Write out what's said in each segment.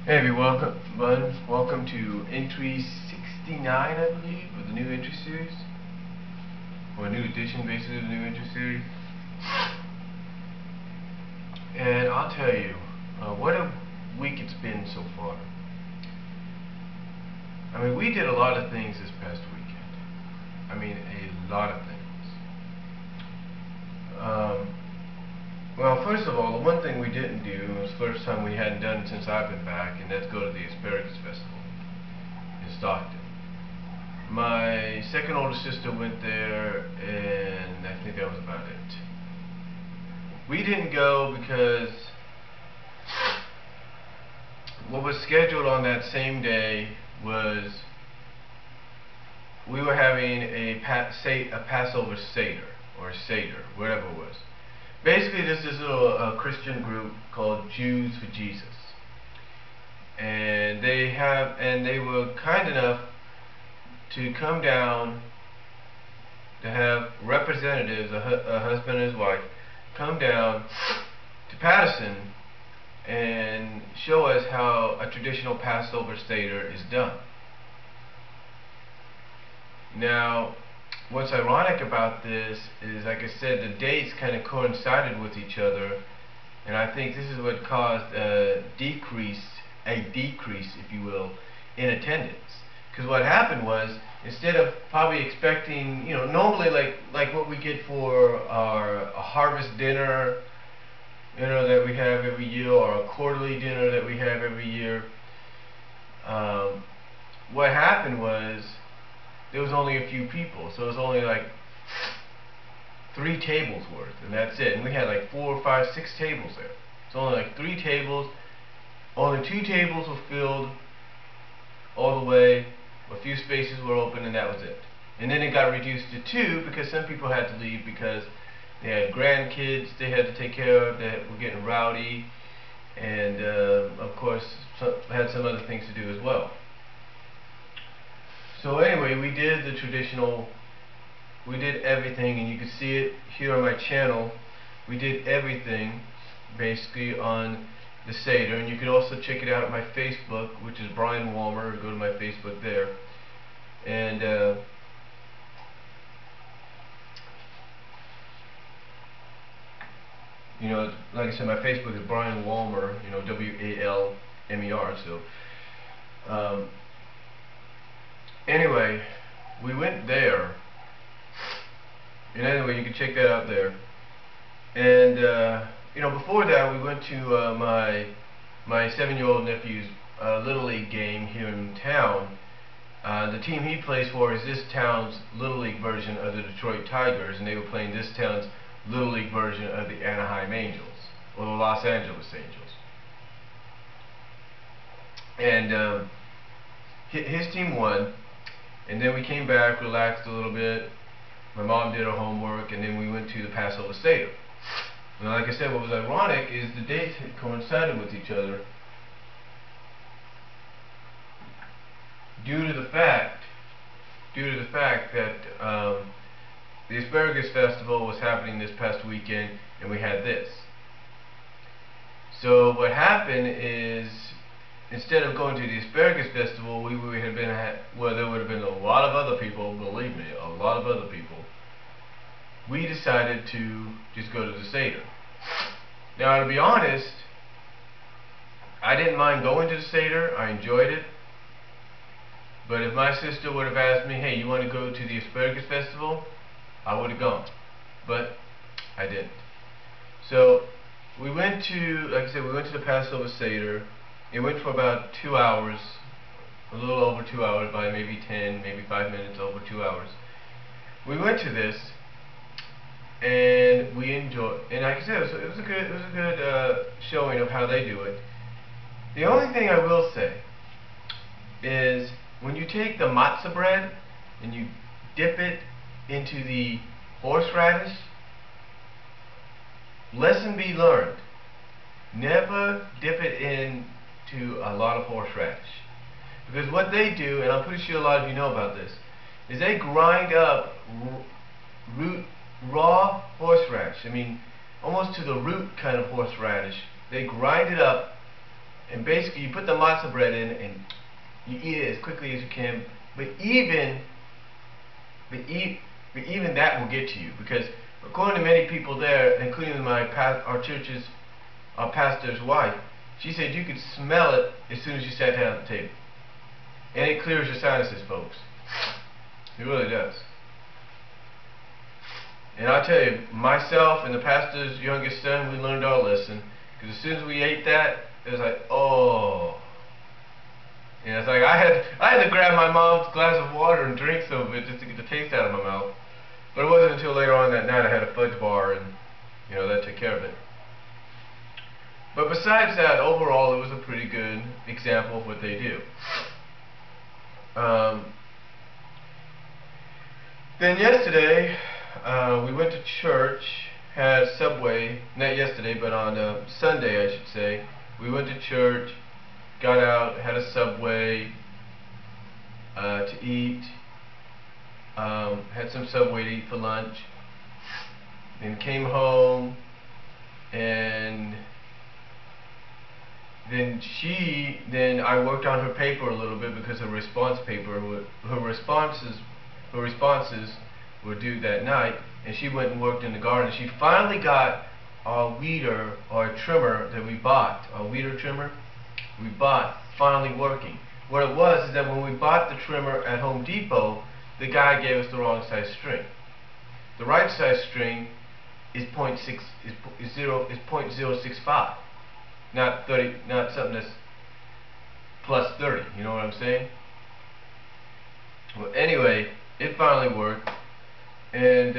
Hey everyone, welcome to entry 69, I believe, of the new entry series, or a new edition basically of the new entry series. And I'll tell you, what a week it's been so far. I mean, we did a lot of things this past weekend. I mean, a lot of things. Well, first of all, the one thing we didn't do, it was the first time we hadn't done it since I've been back, and that's go to the Asparagus Festival in Stockton. My second older sister went there, and I think that was about it. We didn't go because what was scheduled on that same day was we were having a Passover Seder, or Seder, whatever it was. Basically, this is a little Christian group called Jews for Jesus, and they were kind enough to come down to have representatives, a husband and his wife, come down to Patterson and show us how a traditional Passover Seder is done. Now, what's ironic about this is, like I said, the dates kind of coincided with each other, and I think this is what caused a decrease, if you will, in attendance. Because what happened was, instead of probably expecting, normally like what we get for a harvest dinner, that we have every year, or a quarterly dinner that we have every year, what happened was, there was only a few people, so it was only like 3 tables worth, and that's it. And we had like 4, 5, 6 tables there. It's only like 3 tables. Only 2 tables were filled all the way. A few spaces were open, and that was it. And then it got reduced to 2 because some people had to leave because they had grandkids they had to take care of that were getting rowdy, and of course had some other things to do as well. So anyway, we did the traditional, we did everything, and you can see it here on my channel. We did everything basically on the Seder, and you can also check it out on my Facebook, which is Brian Walmer. Go to my Facebook there. And like I said, my Facebook is Brian Walmer, W-A-L-M-E-R. So anyway, we went there, and anyway, you can check that out there. And before that, we went to my 7-year-old nephew's Little League game here in town. The team he plays for is this town's Little League version of the Detroit Tigers, and they were playing this town's Little League version of the Anaheim Angels, or the Los Angeles Angels. And his team won. And then we came back, relaxed a little bit. My mom did her homework, and then we went to the Passover Seder. Now, like I said, what was ironic is the dates had coincided with each other due to the fact that the Asparagus Festival was happening this past weekend, and we had this. So what happened is, instead of going to the Asparagus Festival, there would have been a lot of other people, believe me, a lot of other people. We decided to just go to the Seder. Now, to be honest, I didn't mind going to the Seder. I enjoyed it. But if my sister would have asked me, hey, you want to go to the Asparagus Festival? I would have gone. But I didn't. So we went to, like I said, we went to the Passover Seder. It went for about 2 hours, a little over 2 hours, by maybe 10, maybe 5 minutes over 2 hours. We went to this, and we enjoyed. And like I said, it was a good showing of how they do it. The only thing I will say is, when you take the matzah bread and you dip it into the horseradish, lesson be learned: never dip it into a lot of horseradish, because what they do, and I'm pretty sure a lot of you know about this, is they grind up raw horseradish. I mean, almost to the root kind of horseradish. They grind it up and basically you put the matzah bread in and you eat it as quickly as you can. But even that will get to you, because according to many people there, including our church's pastor's wife, she said you could smell it as soon as you sat down at the table. And it clears your sinuses, folks. It really does. And I'll tell you, myself and the pastor's youngest son, we learned our lesson. Because as soon as we ate that, it was like, oh. And it's like I had to grab my mom's glass of water and drink some of it just to get the taste out of my mouth. But it wasn't until later on that night I had a fudge bar, and that took care of it. But besides that, overall it was a pretty good example of what they do. Then yesterday, we went to church, had Subway, not yesterday, but on Sunday I should say. We went to church, got out, had a Subway to eat, had some Subway to eat for lunch, then came home, and then I worked on her paper a little bit, because her response paper, her responses were due that night, and she went and worked in the garden. She finally got our weeder, or a trimmer that we bought, our weeder trimmer we bought, finally working. What it was is that when we bought the trimmer at Home Depot, the guy gave us the wrong size string. The right size string is 0.065, not 30, not something that's plus 30. You know what I'm saying? Well, anyway, it finally worked, and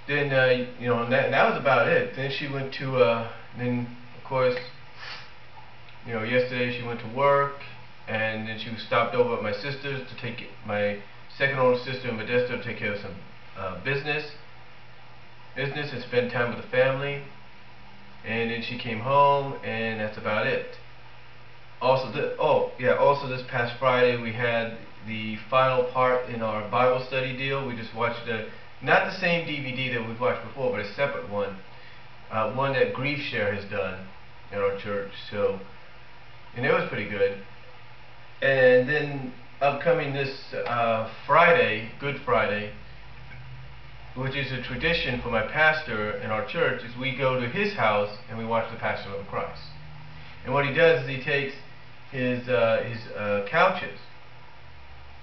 then that was about it. Then she went to then of course, yesterday she went to work, and then she was stopped over at my sister's to take my second older sister in Modesto to take care of some business and spend time with the family. And then she came home, and that's about it. Also, also this past Friday we had the final part in our Bible study deal. We just watched not the same DVD that we've watched before, but a separate one, one that Grief Share has done at our church. So, and it was pretty good. And then upcoming this Friday, Good Friday, which is a tradition for my pastor in our church, is we go to his house and we watch the Passion of the Christ. And what he does is he takes his couches,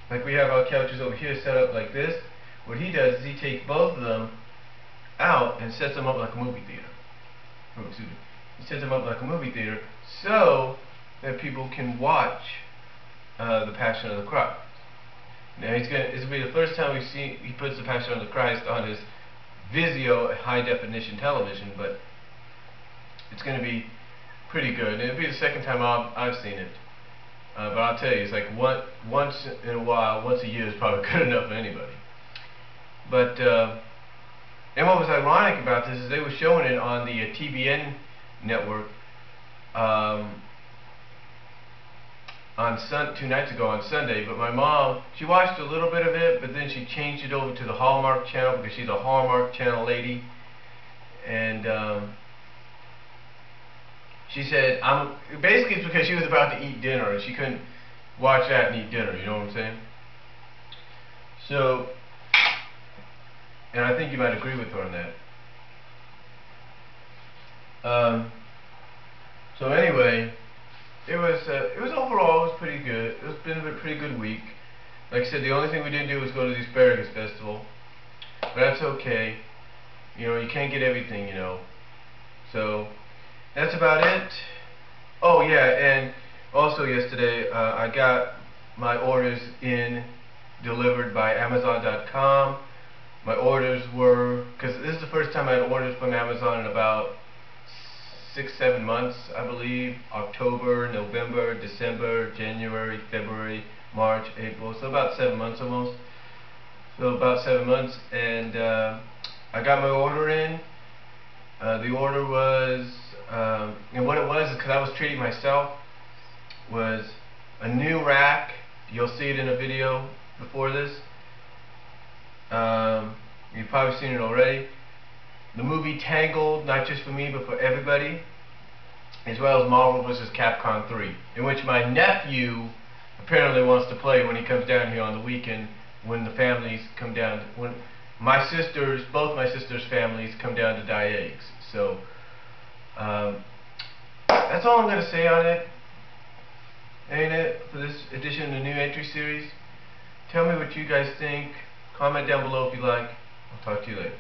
like we have our couches over here set up like this. What he does is he takes both of them out and sets them up like a movie theater. Oh, excuse me. He sets them up like a movie theater so that people can watch the Passion of the Christ. Now this will be the first time he puts the Passion of the Christ on his Vizio high definition television, but it's going to be pretty good. And it'll be the second time I've seen it. But I'll tell you, it's like once in a while, once a year is probably good enough for anybody. But and what was ironic about this is they were showing it on the TBN network on 2 nights ago on Sunday. But my mom, she watched a little bit of it, but then she changed it over to the Hallmark channel because she's a Hallmark channel lady. And she said, basically it's because she was about to eat dinner and she couldn't watch that and eat dinner, you know what I'm saying? So, and I think you might agree with her on that. So anyway, it was overall, it was pretty good. It's been a pretty good week. Like I said, the only thing we didn't do was go to the Asparagus Festival, but that's okay. You can't get everything, So that's about it. Oh yeah, and also yesterday I got my orders delivered by Amazon.com. My orders were, because this is the first time I had orders from Amazon in about 6-7 months, I believe. October, November, December, January, February, March, April. So about 7 months almost. So about 7 months, and I got my order in. The order was, and what it was, because I was treating myself, was a new rack. You'll see it in a video before this. You've probably seen it already. The movie Tangled, not just for me but for everybody. as well as Marvel vs. Capcom 3, in which my nephew apparently wants to play when he comes down here on the weekend, when the families come down, when both my sisters' families come down to dye eggs. So, that's all I'm going to say on it, ain't it, for this edition of the New Entry Series. Tell me what you guys think. Comment down below if you like. I'll talk to you later.